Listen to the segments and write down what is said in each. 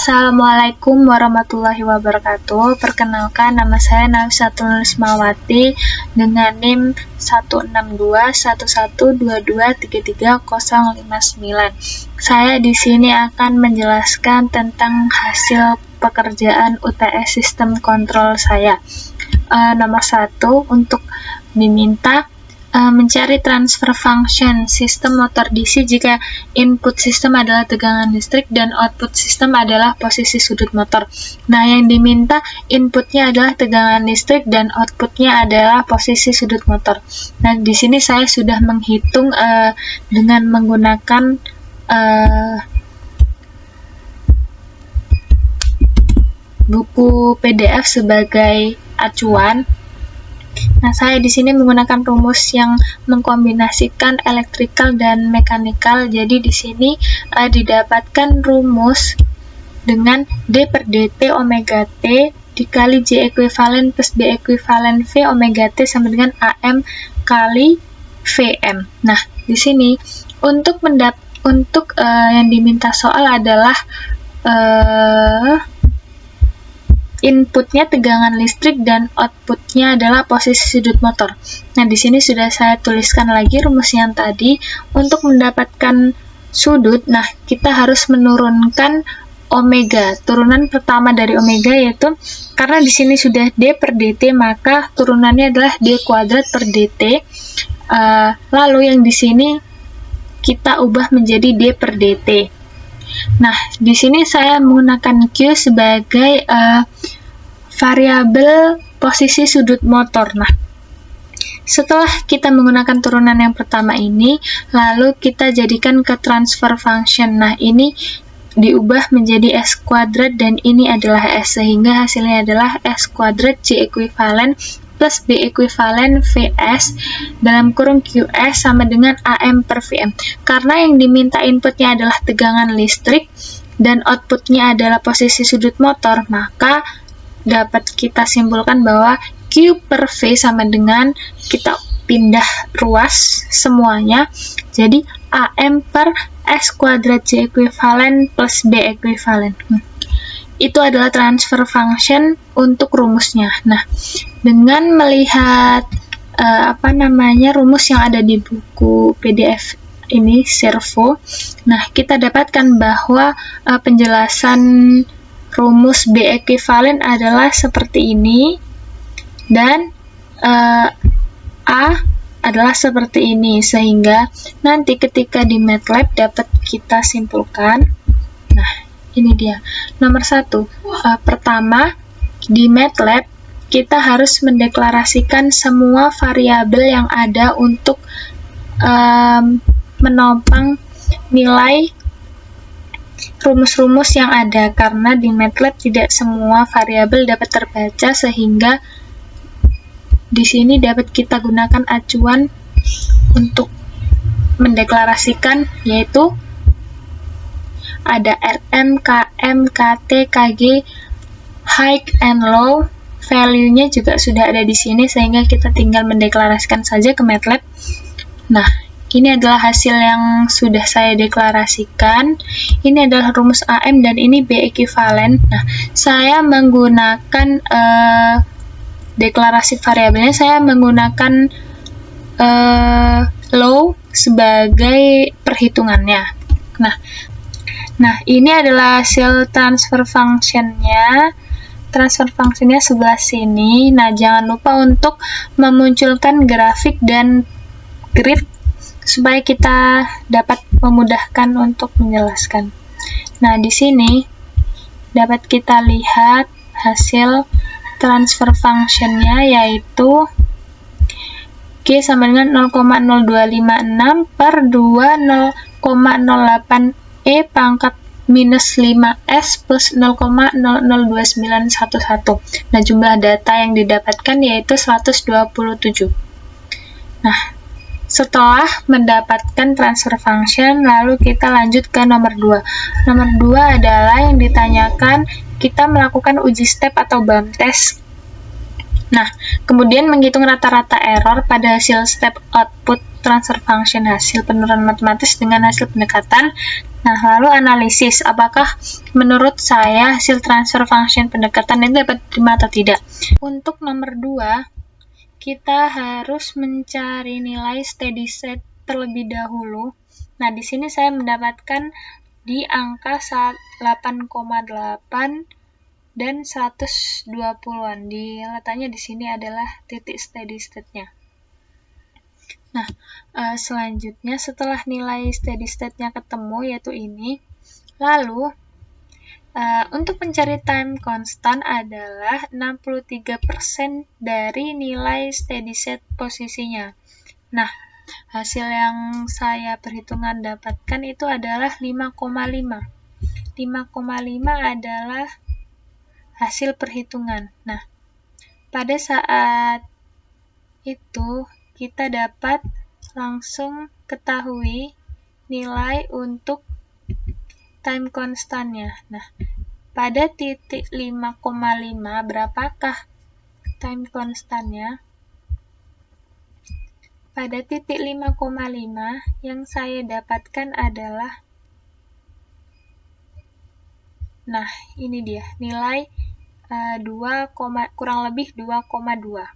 Assalamualaikum warahmatullahi wabarakatuh. Perkenalkan, nama saya Nafisatul Nismawati dengan NIM 1621122333059. Saya di sini akan menjelaskan tentang hasil pekerjaan UTS sistem kontrol saya. Nomor 1, untuk diminta mencari transfer function sistem motor DC jika input sistem adalah tegangan listrik dan output sistem adalah posisi sudut motor. Nah, yang diminta inputnya adalah tegangan listrik dan outputnya adalah posisi sudut motor. Nah, di sini saya sudah menghitung dengan menggunakan buku PDF sebagai acuan. Nah, saya di sini menggunakan rumus yang mengkombinasikan elektrikal dan mekanikal. Jadi di sini didapatkan rumus dengan D per dt omega T dikali J ekuivalen plus B ekuivalen V omega T sama dengan AM kali VM. Nah, di sini untuk yang diminta soal adalah inputnya tegangan listrik dan outputnya adalah posisi sudut motor. Nah, di sini sudah saya tuliskan lagi rumus yang tadi. Untuk mendapatkan sudut, nah kita harus menurunkan omega. Turunan pertama dari omega yaitu, karena di sini sudah D per dt, maka turunannya adalah D kuadrat per dt. Lalu yang di sini kita ubah menjadi D per dt. Nah, di sini saya menggunakan Q sebagai variabel posisi sudut motor. Nah, setelah kita menggunakan turunan yang pertama ini, lalu kita jadikan ke transfer function. Nah, ini diubah menjadi S kuadrat dan ini adalah S, sehingga hasilnya adalah S kuadrat J ekuivalen plus B ekuivalen VS dalam kurung QS sama dengan AM per VM. Karena yang diminta inputnya adalah tegangan listrik dan outputnya adalah posisi sudut motor, maka dapat kita simpulkan bahwa Q per V sama dengan, kita pindah ruas semuanya, jadi AM per S kuadrat J ekuivalen plus B ekuivalen. Itu adalah transfer function untuk rumusnya. Nah, dengan melihat rumus yang ada di buku PDF ini, Servo, nah kita dapatkan bahwa penjelasan rumus B ekuivalen adalah seperti ini dan A adalah seperti ini, sehingga nanti ketika di MATLAB dapat kita simpulkan. Nah, ini dia. Nomor 1, pertama di MATLAB kita harus mendeklarasikan semua variabel yang ada untuk menopang nilai rumus-rumus yang ada, karena di MATLAB tidak semua variabel dapat terbaca, sehingga di sini dapat kita gunakan acuan untuk mendeklarasikan, yaitu ada RM, KM, KT, KG, high and low. Value-nya juga sudah ada di sini, sehingga kita tinggal mendeklarasikan saja ke MATLAB. Nah, ini adalah hasil yang sudah saya deklarasikan. Ini adalah rumus AM dan ini B ekuivalen. Nah, saya menggunakan deklarasi variabelnya, saya menggunakan low sebagai perhitungannya. Nah, ini adalah hasil transfer function-nya. Transfer function-nya sebelah sini. Nah, jangan lupa untuk memunculkan grafik dan grid supaya kita dapat memudahkan untuk menjelaskan. Nah, di sini dapat kita lihat hasil transfer function-nya, yaitu G sama dengan 0,0256 per 2 0,08 E pangkat minus 5S plus 0,002911. Nah, jumlah data yang didapatkan yaitu 127. Nah, setelah mendapatkan transfer function, lalu kita lanjut ke nomor 2. Nomor 2 adalah yang ditanyakan kita melakukan uji step atau BAM test. Nah, kemudian menghitung rata-rata error pada hasil step output transfer function hasil penurunan matematis dengan hasil pendekatan. Nah, lalu analisis, apakah menurut saya hasil transfer function pendekatan itu dapat diterima atau tidak. Untuk nomor 2, kita harus mencari nilai steady state terlebih dahulu. Nah, di sini saya mendapatkan di angka 8,8 dan 120-an. Letaknya di sini adalah titik steady state-nya. Nah, selanjutnya setelah nilai steady state-nya ketemu, yaitu ini, lalu untuk mencari time constant adalah 63% dari nilai steady state posisinya. Nah, hasil yang saya perhitungan dapatkan itu adalah 5,5. 5,5 adalah hasil perhitungan. Nah, pada saat itu kita dapat langsung ketahui nilai untuk time constantnya. Nah, pada titik 5,5 berapakah time constantnya? Pada titik 5,5 yang saya dapatkan adalah, nah ini dia, nilai kurang lebih 2,2.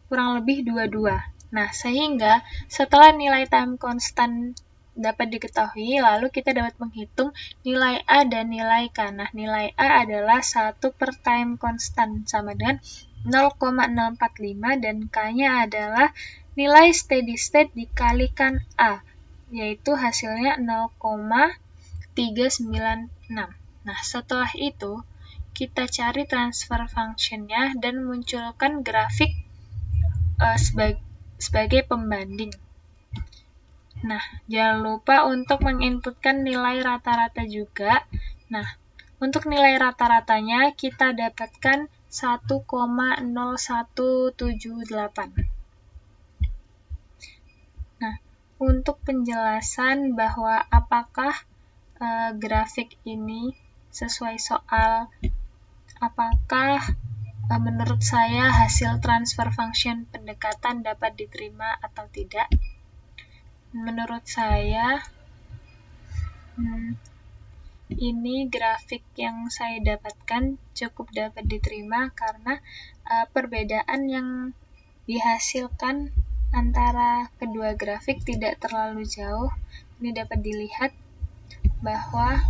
Kurang lebih 22. Nah, sehingga setelah nilai time constant dapat diketahui, lalu kita dapat menghitung nilai A dan nilai K. Nah, nilai A adalah 1 per time constant, sama dengan 0,045, dan K-nya adalah nilai steady state dikalikan A, yaitu hasilnya 0,396. Nah, setelah itu, kita cari transfer function-nya dan munculkan grafik sebagai pembanding. Nah, jangan lupa untuk menginputkan nilai rata-rata juga. Nah, untuk nilai rata-ratanya kita dapatkan 1,0178. Nah, untuk penjelasan bahwa apakah grafik ini sesuai soal, apakah menurut saya hasil transfer function pendekatan dapat diterima atau tidak? Menurut saya, ini grafik yang saya dapatkan cukup dapat diterima karena perbedaan yang dihasilkan antara kedua grafik tidak terlalu jauh. Ini dapat dilihat bahwa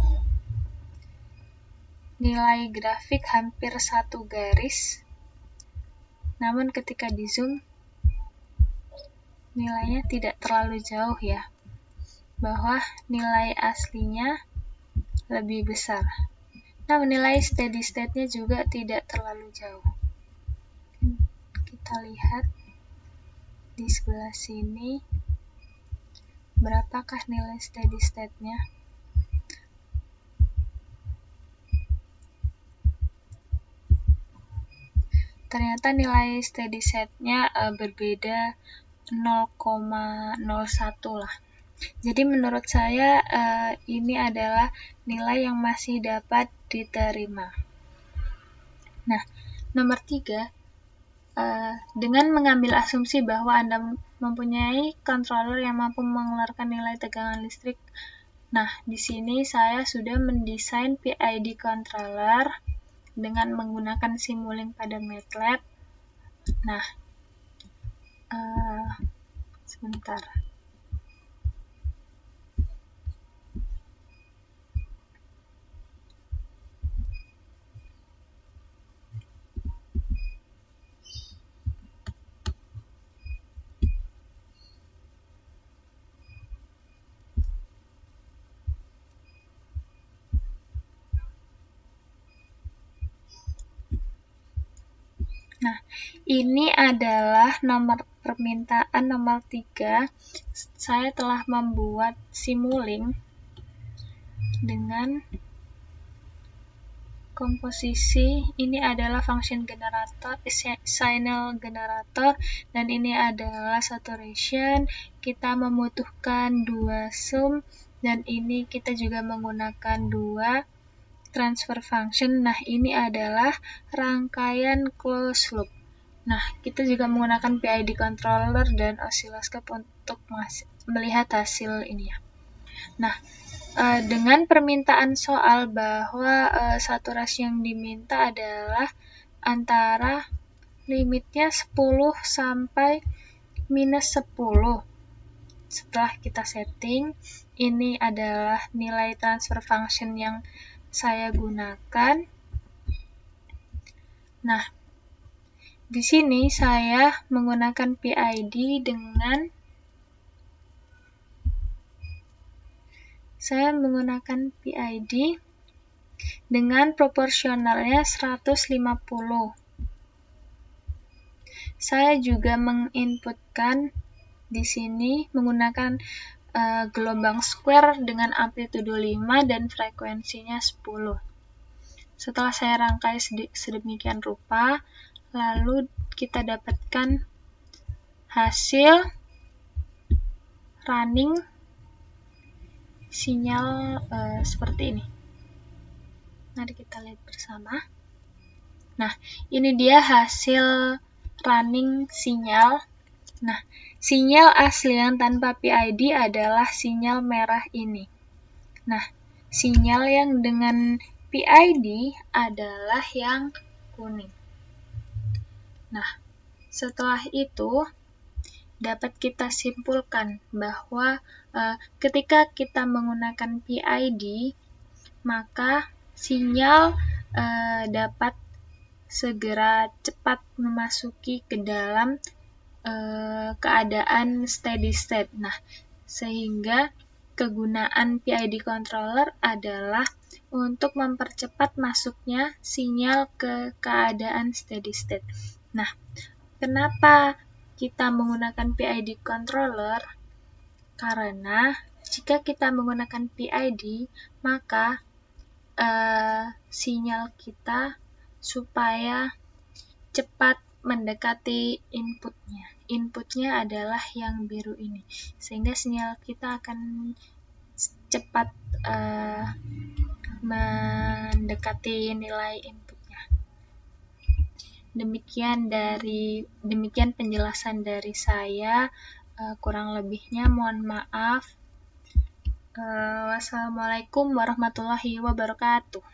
nilai grafik hampir satu garis, namun ketika di zoom nilainya tidak terlalu jauh ya, bahwa nilai aslinya lebih besar. Nah, nilai steady state-nya juga tidak terlalu jauh. Kita lihat di sebelah sini berapakah nilai steady state-nya. Ternyata nilai steady state-nya berbeda 0,01 lah. Jadi menurut saya ini adalah nilai yang masih dapat diterima. Nah, nomor 3, dengan mengambil asumsi bahwa Anda mempunyai controller yang mampu mengeluarkan nilai tegangan listrik. Nah, di sini saya sudah mendesain PID controller dengan menggunakan Simulink pada MATLAB. Nah, sebentar. Nah, ini adalah permintaan nomor 3. Saya telah membuat Simulink dengan komposisi. Ini adalah function generator, signal generator, dan ini adalah saturation. Kita membutuhkan 2 sum, dan ini kita juga menggunakan 2 transfer function. Nah, ini adalah rangkaian closed loop. Nah, kita juga menggunakan PID controller dan oscilloscope untuk melihat hasil ini ya. Nah, dengan permintaan soal bahwa saturasi yang diminta adalah antara limitnya 10 sampai minus 10. Setelah kita setting, ini adalah nilai transfer function yang saya gunakan. Nah, di sini saya menggunakan PID dengan proporsionalnya 150. Saya juga menginputkan di sini menggunakan gelombang square dengan amplitudo 5 dan frekuensinya 10. Setelah saya rangkai sedemikian rupa, lalu kita dapatkan hasil running sinyal seperti ini. Mari kita lihat bersama. Nah, ini dia hasil running sinyal. Nah, sinyal asli yang tanpa PID adalah sinyal merah ini. Nah, sinyal yang dengan PID adalah yang kuning. Nah, setelah itu dapat kita simpulkan bahwa ketika kita menggunakan PID, maka sinyal dapat segera cepat memasuki ke dalam keadaan steady state. Nah, sehingga kegunaan PID controller adalah untuk mempercepat masuknya sinyal ke keadaan steady state. Nah, kenapa kita menggunakan PID controller? Karena jika kita menggunakan PID, maka sinyal kita supaya cepat mendekati inputnya. Inputnya adalah yang biru ini, sehingga sinyal kita akan cepat mendekati nilai inputnya. Demikian penjelasan dari saya. Kurang lebihnya mohon maaf. Wassalamualaikum warahmatullahi wabarakatuh.